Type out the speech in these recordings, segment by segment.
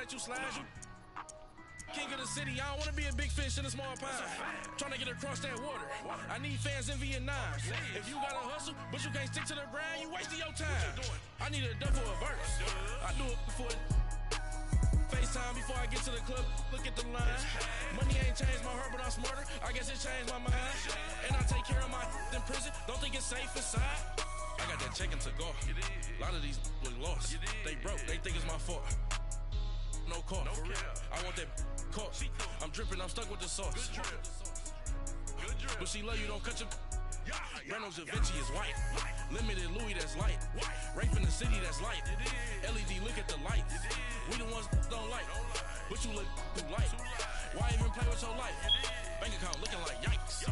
let you slide you. King of the city, I don't want to be a big fish in a small pond. Trying to get across that water. I need fans in Vietnam. If you got to hustle, but you can't stick to the grind, you wasting your time. I need a double a verse. I do it before FaceTime before I get to the club. Look at the line. Money ain't changed my heart, but I'm smarter. I guess it changed my mind. And I take care of my in prison. Don't think it's safe inside. I got that checking to go. A lot of these look lost. They broke. They think it's my fault. No call. I want that caught. I'm dripping, I'm stuck with the sauce. But she love you, don't cut your. Reynolds Da Vinci is white. Limited Louis, that's light. Rape in the city, that's light. LED, look at the lights. We the ones don't like. But you look too light. Why even play with your life? Bank account looking like yikes.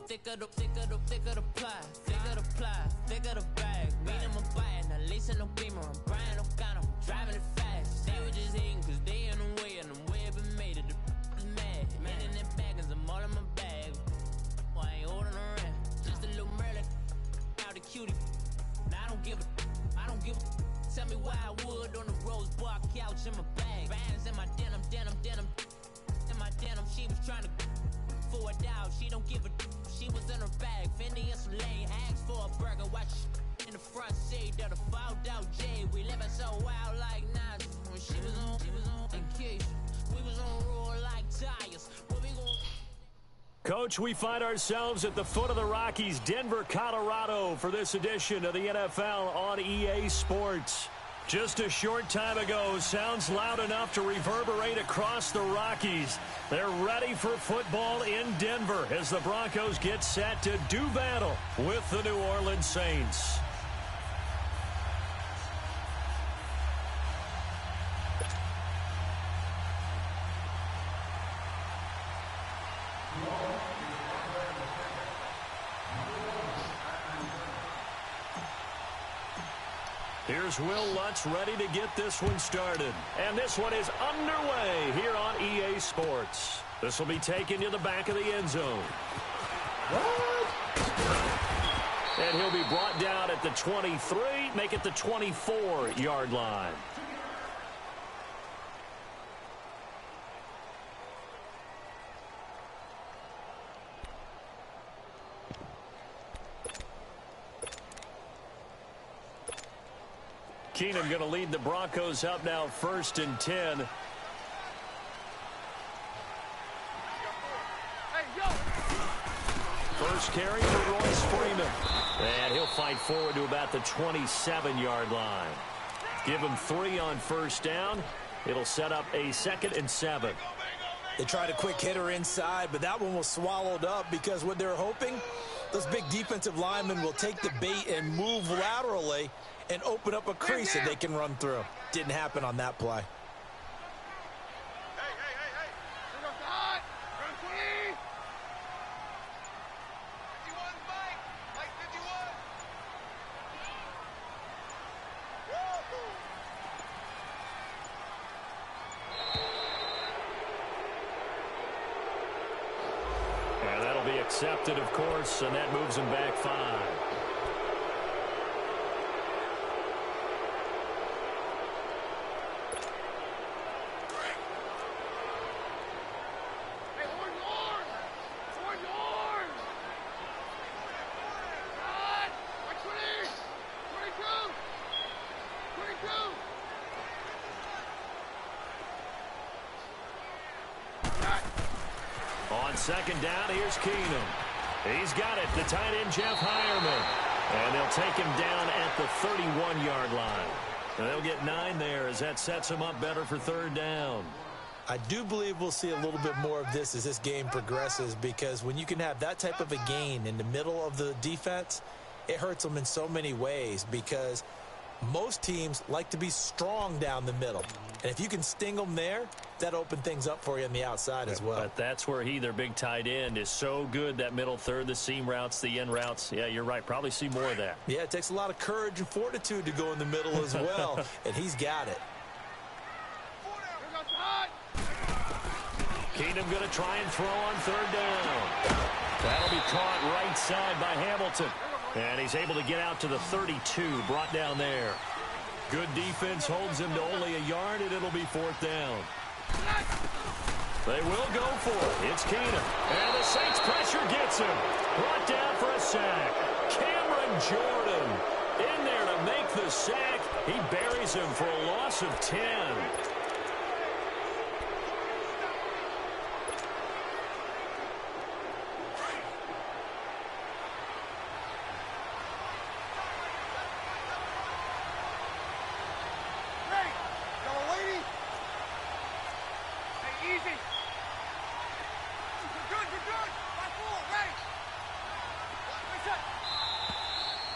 Thicker the ply, thicker the bag. Meet them a bite, now listen no beamer. I'm Brian O'Connor, driving it fast. They were just hating cause they in the way, and the way I've been made it, the is mad. Man in them baggins, I'm all in my bag. Well, I ain't holding around, just a little Merlin, out the cutie. Now I don't give a. Tell me why I would on the rose bar couch in my bag. Bands in my denim. In my denim, she was trying to for a doubt, she don't give a. She was in her bag, Fendi and some lane, asked for a burger, watch in the front seat of the fouled out J. We living so wild like Nas. When she was on vacation, we was on roll like tires. What we gon' Coach, we find ourselves at the foot of the Rockies, Denver, Colorado, for this edition of the NFL on EA Sports. Just a short time ago, sounds loud enough to reverberate across the Rockies. They're ready for football in Denver as the Broncos get set to do battle with the New Orleans Saints. Here's Will Lutz ready to get this one started. And this one is underway here on EA Sports. This will be taken to the back of the end zone. And he'll be brought down at the 23, make it the 24-yard line. Keenum going to lead the Broncos up now, 1st and 10. First carry for Royce Freeman. And he'll fight forward to about the 27-yard line. Give him 3 on 1st down. It'll set up a 2nd and 7. They tried a quick hitter inside, but that one was swallowed up because what they're hoping, those big defensive linemen will take the bait and move laterally and open up a crease that they can run through. Didn't happen on that play. And that'll be accepted, of course, and that moves him back 5. On 2nd down, here's Keenum. He's got it, the tight end, Jeff Heuerman. And they'll take him down at the 31-yard line. And they'll get 9 there as that sets them up better for third down. I do believe we'll see a little bit more of this as this game progresses, because when you can have that type of a gain in the middle of the defense, it hurts them in so many ways, because most teams like to be strong down the middle. And if you can sting them there, that opens things up for you on the outside as well. But that's where their big tight end, is so good, that middle third, the seam routes, the end routes. Yeah, you're right. Probably see more of that. Yeah, it takes a lot of courage and fortitude to go in the middle as well, and he's got it. Keenum going to try and throw on third down. That'll be caught right side by Hamilton. And he's able to get out to the 32, brought down there. Good defense holds him to only a yard, and it'll be fourth down. They will go for it. It's Keenum. And the Saints pressure gets him. Brought down for a sack. Cameron Jordan in there to make the sack. He buries him for a loss of 10.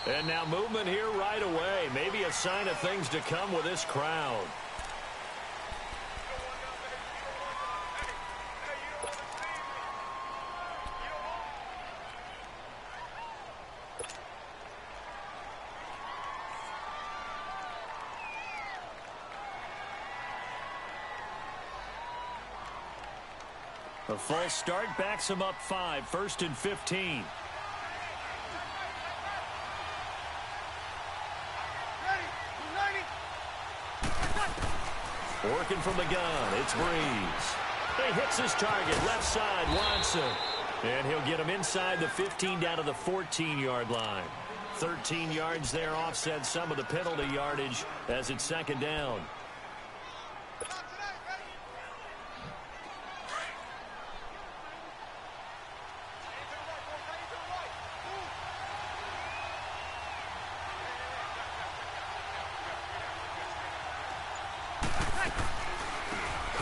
And now movement here right away. Maybe a sign of things to come with this crowd. A false start backs him up 5, 1st and 15. Working from the gun, it's Breeze. He hits his target, left side, Watson. And he'll get him inside the 15 down to the 14-yard line. 13 yards there, offset some of the penalty yardage as it's second down.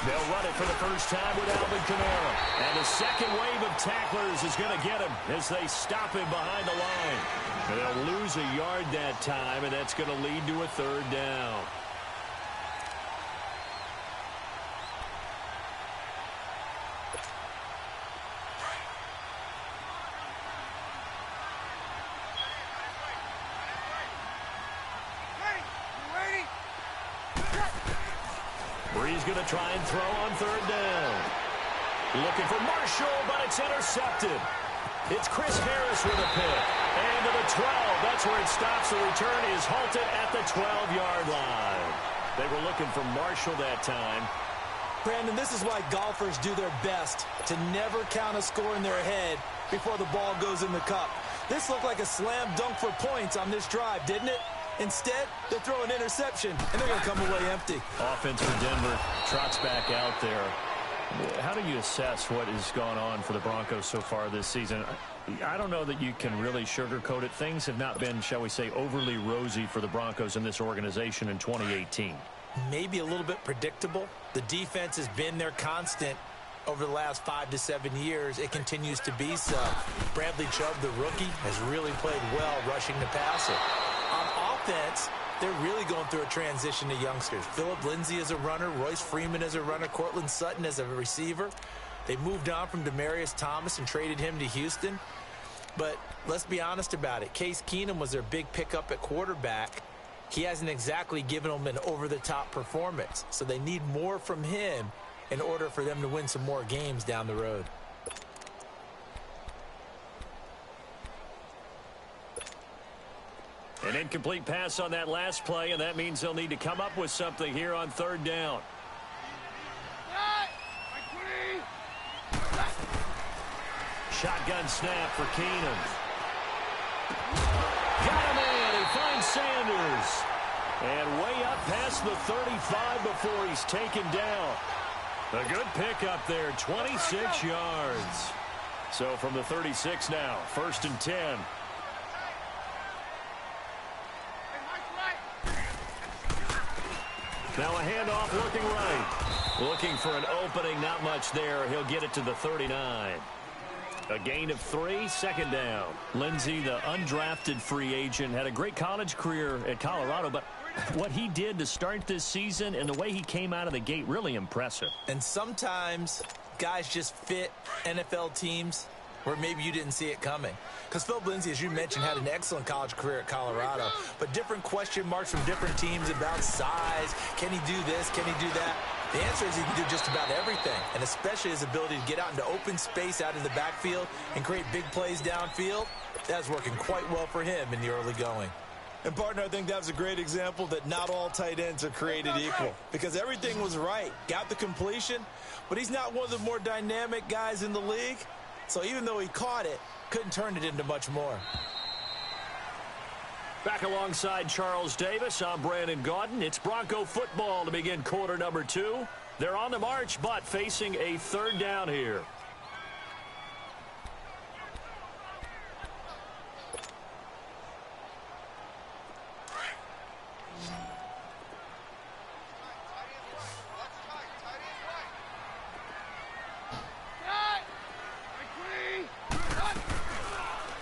They'll run it for the first time with Alvin Kamara. And the second wave of tacklers is going to get him as they stop him behind the line. And they'll lose a yard that time, and that's going to lead to a third down. Breeze going to try and throw on third down. Looking for Marshall, but it's intercepted. It's Chris Harris with a pick. And to the 12. That's where it stops. The return is halted at the 12-yard line. They were looking for Marshall that time. Brandon, this is why golfers do their best to never count a score in their head before the ball goes in the cup. This looked like a slam dunk for points on this drive, didn't it? Instead, they throw an interception, and they're going to come away empty. Offense for Denver trots back out there. How do you assess what has gone on for the Broncos so far this season? I don't know that you can really sugarcoat it. Things have not been, shall we say, overly rosy for the Broncos in this organization in 2018. Maybe a little bit predictable. The defense has been their constant over the last 5 to 7 years. It continues to be so. Bradley Chubb, the rookie, has really played well rushing the passer. On offense, they're really going through a transition to youngsters. Phillip Lindsay as a runner, Royce Freeman as a runner, Cortland Sutton as a receiver. They moved on from Demaryius Thomas and traded him to Houston. But let's be honest about it. Case Keenum was their big pickup at quarterback. He hasn't exactly given them an over-the-top performance. So they need more from him in order for them to win some more games down the road. An incomplete pass on that last play, and that means they'll need to come up with something here on third down. Shotgun snap for Keenum. Got him in. He finds Sanders. And way up past the 35 before he's taken down. A good pickup there, 26 yards. So from the 36 now, 1st and 10. Now a handoff looking right. Looking for an opening, not much there. He'll get it to the 39. A gain of 3, second down. Lindsey, the undrafted free agent, had a great college career at Colorado, but what he did to start this season and the way he came out of the gate, really impressive. And sometimes guys just fit NFL teams where maybe you didn't see it coming. Because Phil Lindsey, as you mentioned, had an excellent college career at Colorado, but different question marks from different teams about size. Can he do this? Can he do that? The answer is he can do just about everything, and especially his ability to get out into open space out in the backfield and create big plays downfield. That's working quite well for him in the early going. And, partner, I think that was a great example that not all tight ends are created equal, because everything was right. Got the completion, but he's not one of the more dynamic guys in the league. So even though he caught it, couldn't turn it into much more. Back alongside Charles Davis, I'm Brandon Gaudin. It's Bronco football to begin quarter number 2. They're on the march, but facing a third down here.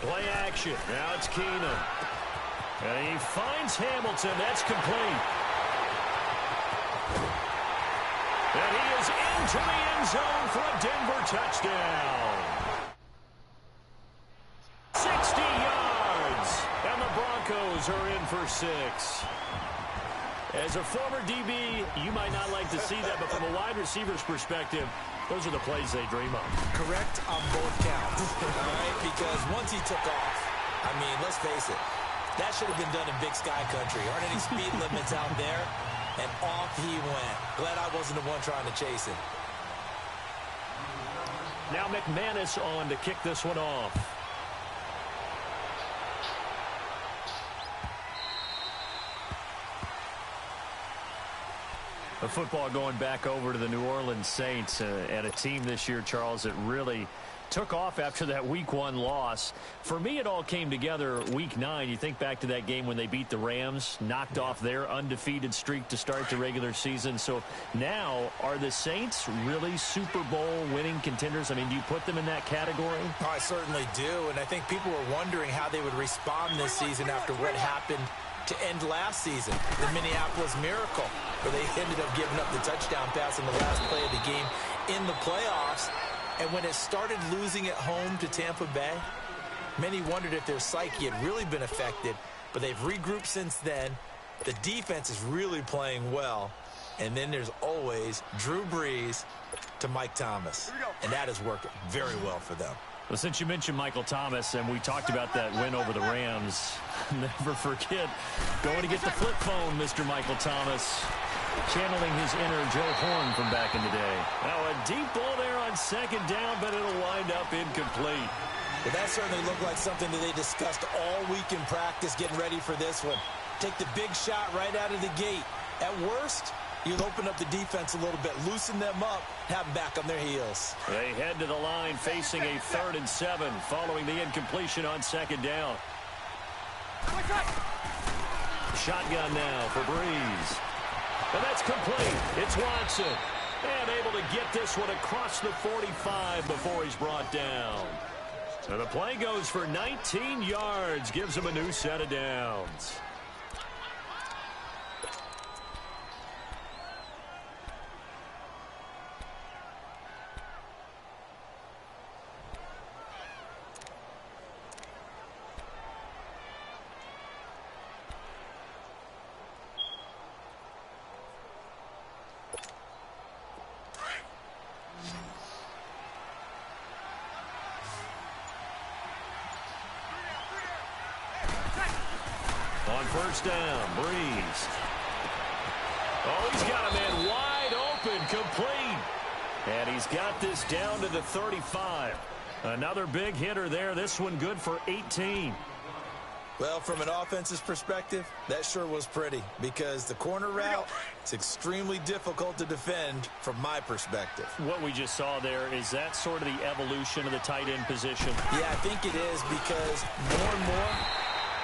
Play action. Now it's Keenum. And he finds Hamilton. That's complete. And he is into the end zone for a Denver touchdown. 60 yards. And the Broncos are in for 6. As a former DB, you might not like to see that, but from a wide receiver's perspective, those are the plays they dream of. Correct on both counts, all right? Because once he took off, I mean, let's face it, that should have been done in Big Sky Country. Aren't any speed limits out there? And off he went. Glad I wasn't the one trying to chase him. Now McManus on to kick this one off. The football going back over to the New Orleans Saints and a team this year, Charles, that really took off after that Week 1 loss. For me, it all came together Week 9. You think back to that game when they beat the Rams, knocked off their undefeated streak to start the regular season. So now, are the Saints really Super Bowl winning contenders? I mean, do you put them in that category? Oh, I certainly do, and I think people were wondering how they would respond this season after what happened to end last season, the Minneapolis Miracle, where they ended up giving up the touchdown pass in the last play of the game in the playoffs. And when it started losing at home to Tampa Bay, many wondered if their psyche had really been affected, but they've regrouped since then. The defense is really playing well. And then there's always Drew Brees to Mike Thomas, and that is working very well for them. Well, since you mentioned Michael Thomas and we talked about that win over the Rams, never forget going to get the flip phone, Mr. Michael Thomas, channeling his inner Joe Horn from back in the day. Now a deep ball there on second down, but it'll wind up incomplete. Well, that certainly looked like something that they discussed all week in practice, getting ready for this one. Take the big shot right out of the gate. At worst, you'll open up the defense a little bit, loosen them up, have them back on their heels. They head to the line facing a 3rd and 7 following the incompletion on second down. Shotgun now for Brees. And that's complete. It's Watson. And able to get this one across the 45 before he's brought down. So the play goes for 19 yards, gives him a new set of downs. On first down, Brees. Oh, he's got a man wide open, complete. And he's got this down to the 35. Another big hitter there. This one good for 18. Well, from an offensive perspective, that sure was pretty because the corner route is extremely difficult to defend from my perspective. What we just saw there, is that sort of the evolution of the tight end position? Yeah, I think it is because more and more,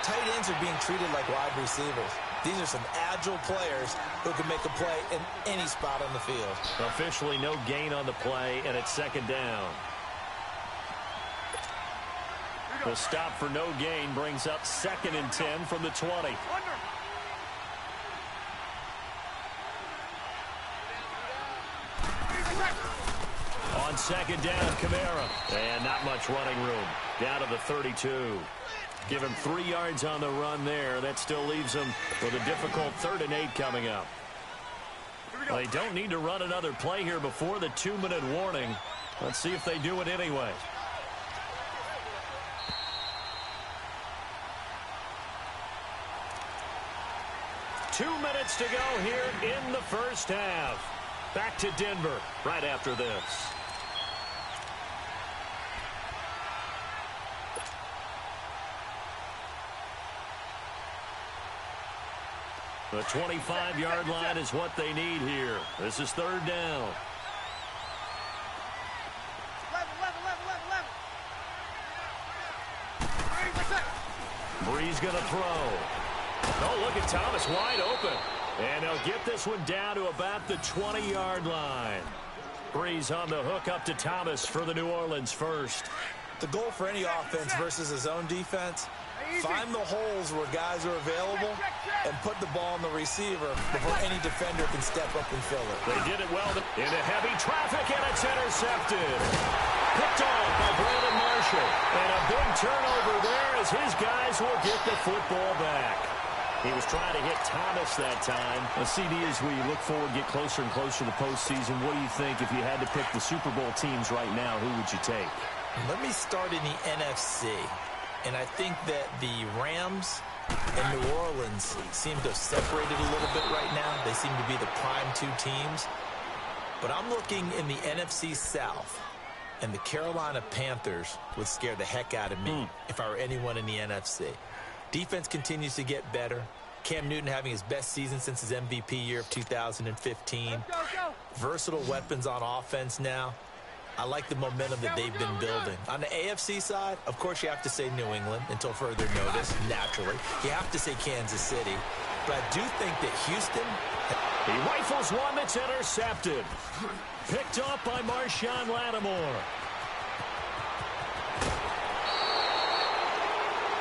tight ends are being treated like wide receivers. These are some agile players who can make a play in any spot on the field. Officially no gain on the play, and it's second down. The stop for no gain brings up 2nd and 10 from the 20. On 2nd down, Kamara. And not much running room. Down to the 32. Give him 3 yards on the run there. That still leaves him with a difficult 3rd and 8 coming up. Well, they don't need to run another play here before the 2-minute warning. Let's see if they do it anyway. Two minutes to go here in the first half. Back to Denver right after this. The 25-yard line is what they need here. This is 3rd down. Brees going to throw. Oh, look at Thomas wide open. And they'll get this one down to about the 20-yard line. Brees on the hook up to Thomas for the New Orleans first. The goal for any offense versus his own defense, find the holes where guys are available and put the ball on the receiver before any defender can step up and fill it. They did it well into heavy traffic, and it's intercepted. Picked off by Brandon Marshall. And a big turnover there as his guys will get the football back. He was trying to hit Thomas that time. CD, as we look forward, get closer and closer to the postseason, what do you think if you had to pick the Super Bowl teams right now, who would you take? Let me start in the NFC. And I think that the Rams and New Orleans seem to have separated a little bit right now. They seem to be the prime 2 teams. But I'm looking in the NFC South, and the Carolina Panthers would scare the heck out of me if I were anyone in the NFC. Defense continues to get better. Cam Newton having his best season since his MVP year of 2015. Versatile weapons on offense now. I like the momentum that they've been building. On the AFC side, of course, you have to say New England until further notice, naturally. You have to say Kansas City. But I do think that Houston... He rifles one that's intercepted. Picked off by Marshawn Lattimore.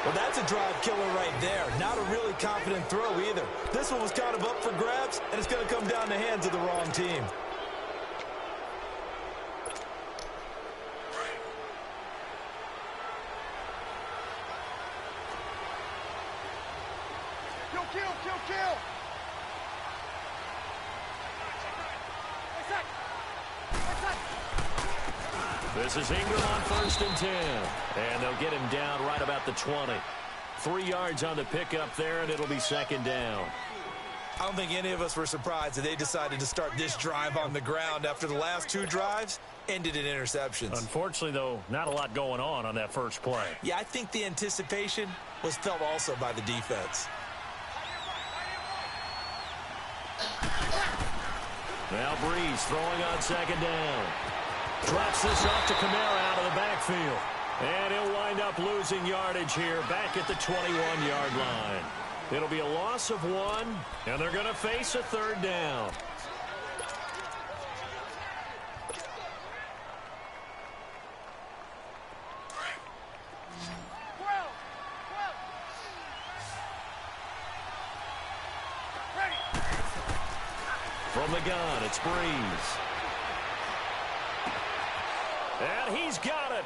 Well, that's a drive killer right there. Not a really confident throw either. This one was kind of up for grabs, and it's going to come down the hands of the wrong team. Kill. This is Ingram on 1st and 10. And they'll get him down right about the 20. 3 yards on the pickup there, and it'll be 2nd down. I don't think any of us were surprised that they decided to start this drive on the ground after the last 2 drives ended in interceptions. Unfortunately, though, not a lot going on that first play. Yeah, I think the anticipation was felt also by the defense. Now Brees throwing on 2nd down. Drops this off to Kamara out of the backfield. And he'll wind up losing yardage here back at the 21-yard line. It'll be a loss of 1, and they're going to face a 3rd down. From the gun, it's Brees. And he's got it.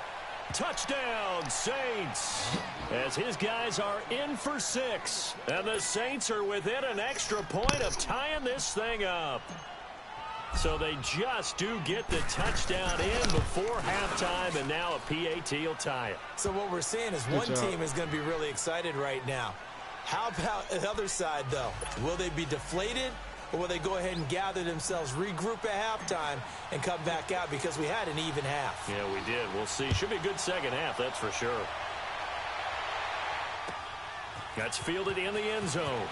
Touchdown, Saints. As his guys are in for 6. And the Saints are within an extra point of tying this thing up. So they just do get the touchdown in before halftime, and now a PAT will tie it. So what we're seeing is one team is going to be really excited right now. How about the other side, though? Will they be deflated? Or will they go ahead and gather themselves, regroup at halftime, and come back out because we had an even half? Yeah, we did. We'll see. Should be a good second half, that's for sure. That's fielded in the end zone.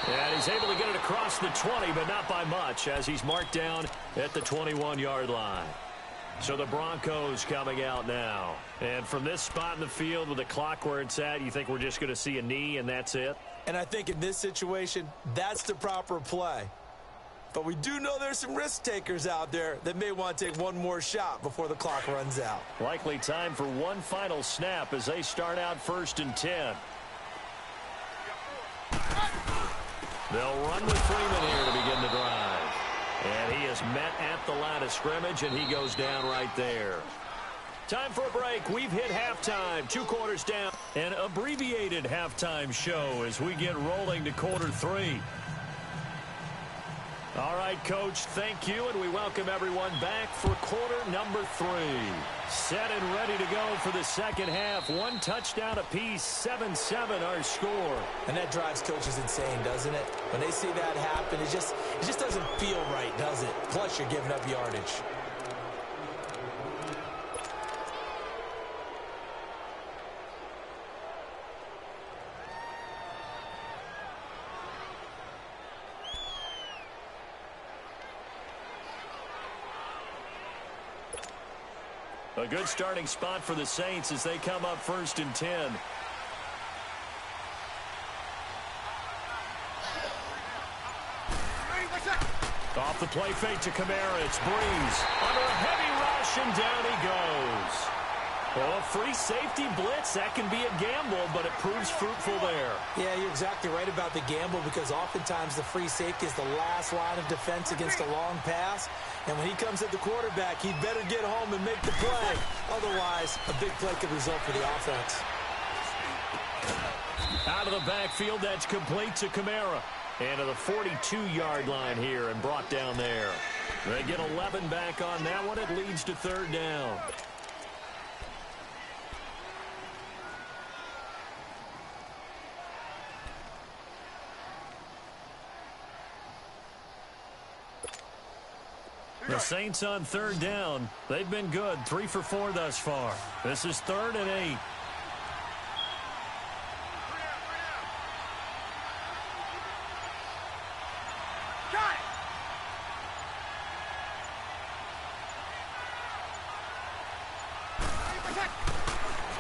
And he's able to get it across the 20, but not by much, as he's marked down at the 21-yard line. So the Broncos coming out now. And from this spot in the field with the clock where it's at, you think we're just going to see a knee and that's it? And I think in this situation, that's the proper play. But we do know there's some risk takers out there that may want to take one more shot before the clock runs out. Likely time for one final snap as they start out 1st and 10. They'll run with Freeman here to begin the drive. And he is met at the line of scrimmage, and he goes down right there. Time for a break. We've hit halftime. 2 quarters down. An abbreviated halftime show as we get rolling to quarter 3. All right, Coach, thank you, and we welcome everyone back for quarter number 3. Set and ready to go for the second half. 1 touchdown apiece, 7-7 our score. And that drives coaches insane, doesn't it? When they see that happen, it just doesn't feel right, does it? Plus, you're giving up yardage. A good starting spot for the Saints as they come up 1st and 10. Off the play fake to Kamara. It's Breeze. Under a heavy rush, and down he goes. Oh, a free safety blitz. That can be a gamble, but it proves fruitful there. Yeah, you're exactly right about the gamble because oftentimes the free safety is the last line of defense against a long pass. And when he comes at the quarterback, he'd better get home and make the play. Otherwise, a big play could result for the offense. Out of the backfield, that's complete to Kamara. And to the 42-yard line here and brought down there. They get 11 back on that one. It leads to 3rd down. The Saints on 3rd down. They've been good. 3 for 4 thus far. This is 3rd and 8.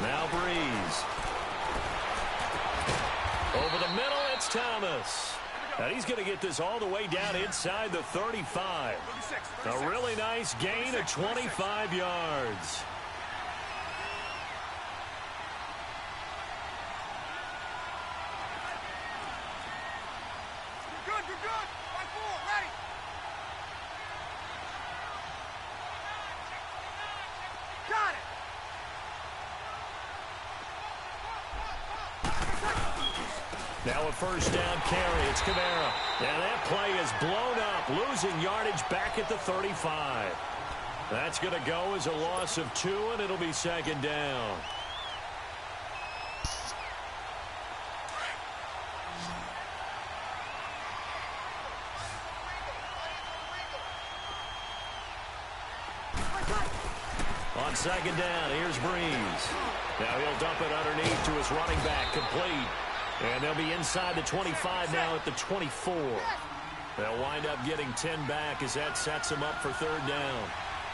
Now Breeze. Over the middle, it's Thomas. And he's going to get this all the way down inside the 35. A really nice gain of 25 yards. You're good. 5-4, ready. Got it. Now a 1st down carry. It's Kamara. And that play is blown up, losing yardage back at the 35. That's going to go as a loss of 2, and it'll be 2nd down. On 2nd down, here's Breeze. Now he'll dump it underneath to his running back, complete. And they'll be inside the 25 now at the 24. They'll wind up getting 10 back as that sets them up for 3rd down.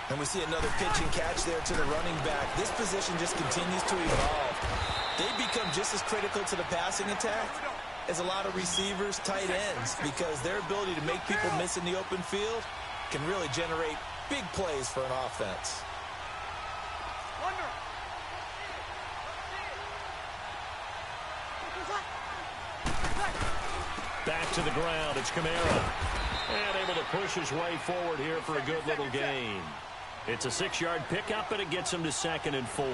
And we see another pitch and catch there to the running back. This position just continues to evolve. They become just as critical to the passing attack as a lot of receivers, tight ends, because their ability to make people miss in the open field can really generate big plays for an offense. Back to the ground, it's Kamara. And able to push his way forward here for a good little gain. It's a 6-yard pickup, and it gets him to 2nd and 4.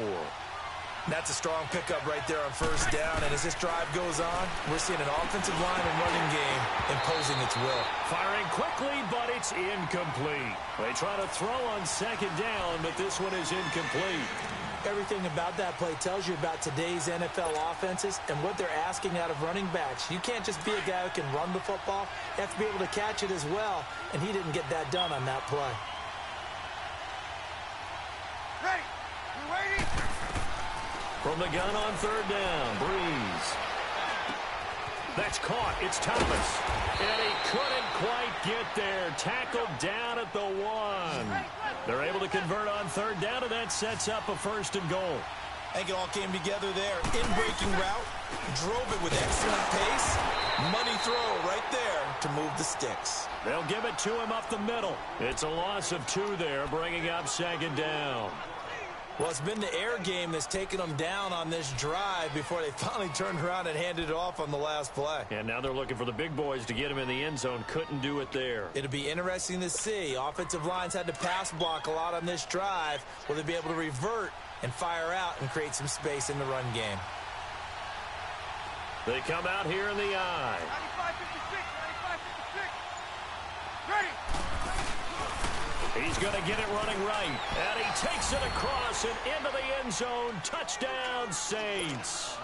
That's a strong pickup right there on 1st down, and as this drive goes on, we're seeing an offensive line and running game imposing its will. Firing quickly, but it's incomplete. They try to throw on 2nd down, but this one is incomplete. Everything about that play tells you about today's NFL offenses and what they're asking out of running backs. You can't just be a guy who can run the football. You have to be able to catch it as well, and he didn't get that done on that play. Ready. We're waiting. From the gun on 3rd down, Breeze. That's caught. It's Thomas. And he couldn't quite get there. Tackled down at the 1. They're able to convert on third down, and that sets up a 1st and goal. I think it all came together there. In-breaking route, drove it with excellent pace. Money throw right there to move the sticks. They'll give it to him up the middle. It's a loss of 2 there, bringing up 2nd down. Well, it's been the air game that's taken them down on this drive before they finally turned around and handed it off on the last play. And now they're looking for the big boys to get him in the end zone. Couldn't do it there. It'll be interesting to see. Offensive lines had to pass block a lot on this drive. Will they be able to revert and fire out and create some space in the run game? They come out here in the I. 95-56, 95-56. Ready. He's going to get it running right. And he takes it across and into the end zone. Touchdown, Saints.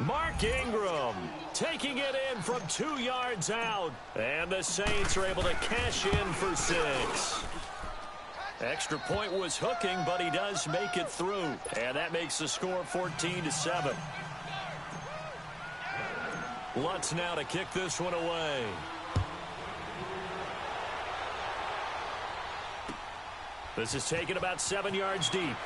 Mark Ingram taking it in from 2 yards out. And the Saints are able to cash in for 6. Extra point was hooking, but he does make it through. And that makes the score 14-7. Lutz now to kick this one away. This is taken about 7 yards deep.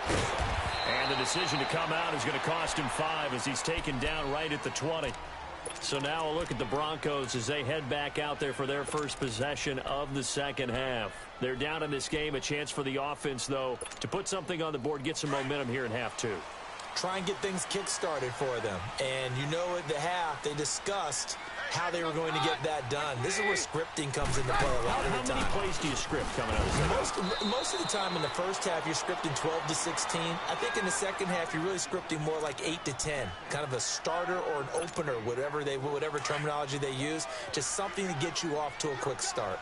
And the decision to come out is going to cost him 5 as he's taken down right at the 20. So now a look at the Broncos as they head back out there for their first possession of the second half. They're down in this game. A chance for the offense, though, to put something on the board, get some momentum here in half 2. Try and get things kick-started for them. And you know at the half, they discussed how they were going to get that done. This is where scripting comes into play a lot of the time. How many plays do you script coming out of this? Most of the time in the first half, you're scripting 12 to 16. I think in the second half, you're really scripting more like 8 to 10. Kind of a starter or an opener, whatever terminology they use. Just something to get you off to a quick start.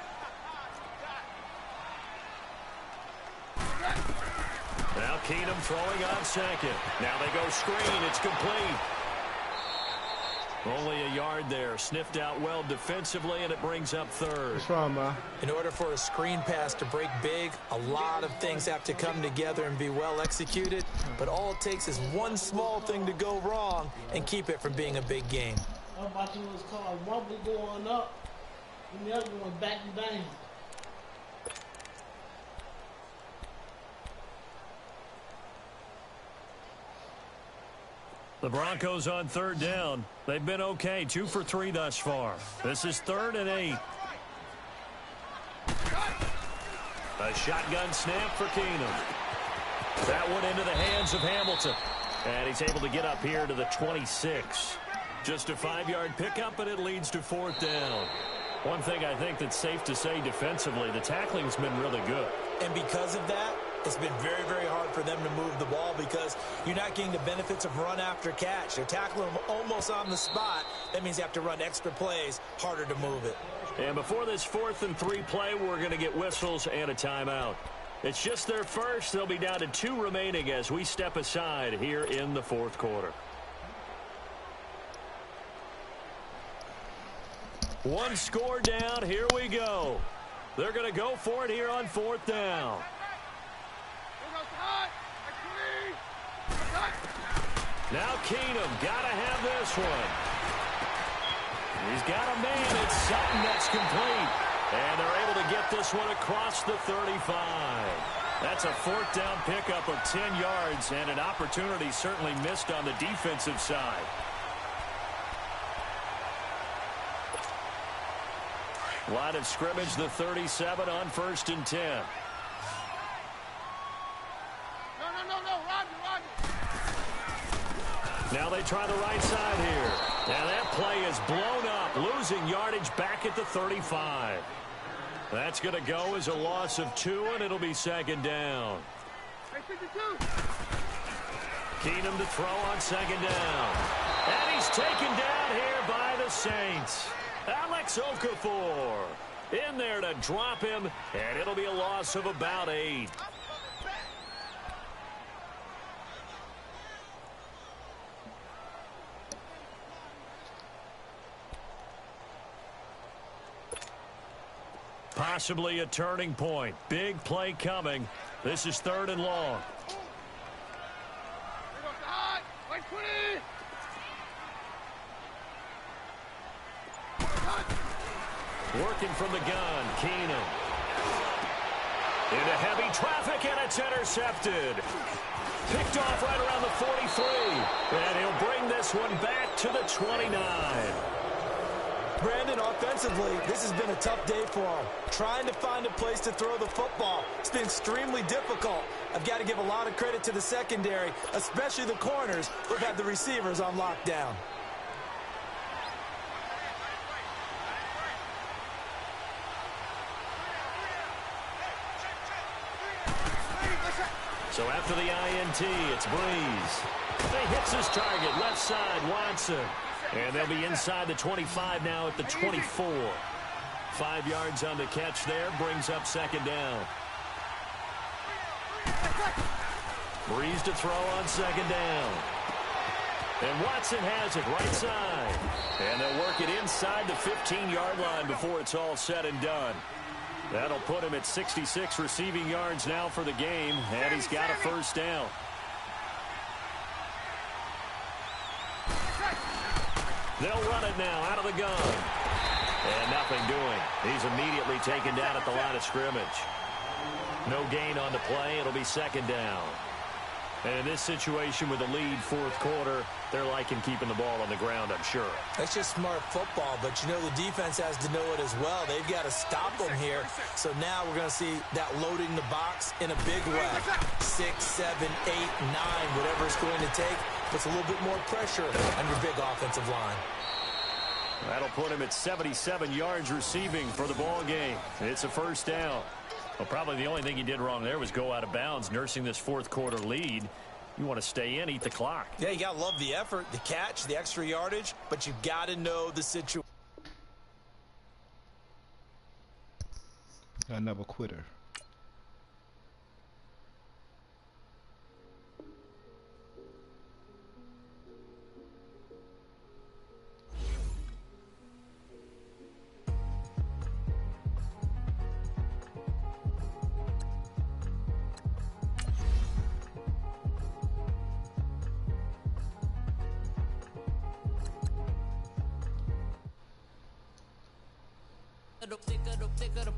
Now Keenum throwing on second. Now they go screen. It's complete. Only a yard there. Sniffed out well defensively, and it brings up 3rd. What's wrong, man? In order for a screen pass to break big, a lot of things have to come together and be well executed. But all it takes is one small thing to go wrong and keep it from being a big game. I'm watching what's called rumble going up, and the other one back and down. The Broncos on 3rd down. They've been okay. 2 for 3 thus far. This is 3rd and 8. A shotgun snap for Keenum. That one into the hands of Hamilton. And he's able to get up here to the 26. Just a 5-yard pickup, and it leads to 4th down. One thing I think that's safe to say defensively, the tackling's been really good. And because of that, it's been very, very hard for them to move the ball because you're not getting the benefits of run after catch. They're tackling them almost on the spot. That means you have to run extra plays, harder to move it. And before this 4th and 3 play, we're going to get whistles and a timeout. It's just their first. They'll be down to 2 remaining as we step aside here in the 4th quarter. One score down. Here we go. They're going to go for it here on 4th down. Now Keenum got to have this one. He's got a man. It's Sutton that's complete. And they're able to get this one across the 35. That's a 4th down pickup of 10 yards and an opportunity certainly missed on the defensive side. Line of scrimmage, the 37 on 1st and 10. Now they try the right side here. Now that play is blown up, losing yardage back at the 35. That's going to go as a loss of 2, and it'll be 2nd down. Keenum to throw on 2nd down. And he's taken down here by the Saints. Alex Okafor in there to drop him, and it'll be a loss of about 8. Possibly a turning point. Big play coming. This is 3rd and long. Working from the gun, Keenan. Into heavy traffic, and it's intercepted. Picked off right around the 43. And he'll bring this one back to the 29. Brandon, offensively, this has been a tough day for him. Trying to find a place to throw the football. It's been extremely difficult. I've got to give a lot of credit to the secondary, especially the corners who've had the receivers on lockdown. So after the INT, it's Breeze. He hits his target, left side, Watson. And they'll be inside the 25 now at the 24. 5 yards on the catch there, brings up second down. Breeze to throw on second down. And Watson has it right side. And they'll work it inside the 15-yard line before it's all said and done. That'll put him at 66 receiving yards now for the game, and he's got a first down. They'll run it now out of the gun. And nothing doing. He's immediately taken down at the line of scrimmage. No gain on the play. It'll be second down. And in this situation with the lead fourth quarter, they're liking keeping the ball on the ground, I'm sure. That's just smart football, but you know the defense has to know it as well. They've got to stop them here. So now we're going to see that loading the box in a big way. 6, 7, 8, 9, whatever it's going to take, puts a little bit more pressure on your big offensive line. That'll put him at 77 yards receiving for the ball game. It's a first down. Well, probably the only thing he did wrong there was go out of bounds, nursing this fourth quarter lead. You want to stay in, eat the clock. Yeah, you got to love the effort, the catch, the extra yardage, but you got to know the situation. Another quitter. Thicker the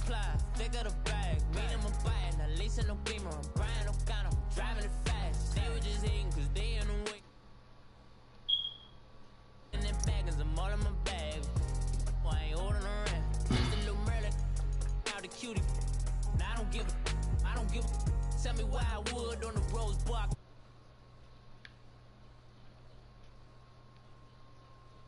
ply, thicker the bag. Meet them a bite, now lacing no beamer. I'm Brian O'Connor, driving it fast. They were just hating cause they in the way. And them baggins, I'm all in my bag. Why I ain't holding around? Just a little Merlin, out the cutie. Now I don't give a. Tell me why I would on the rose bark.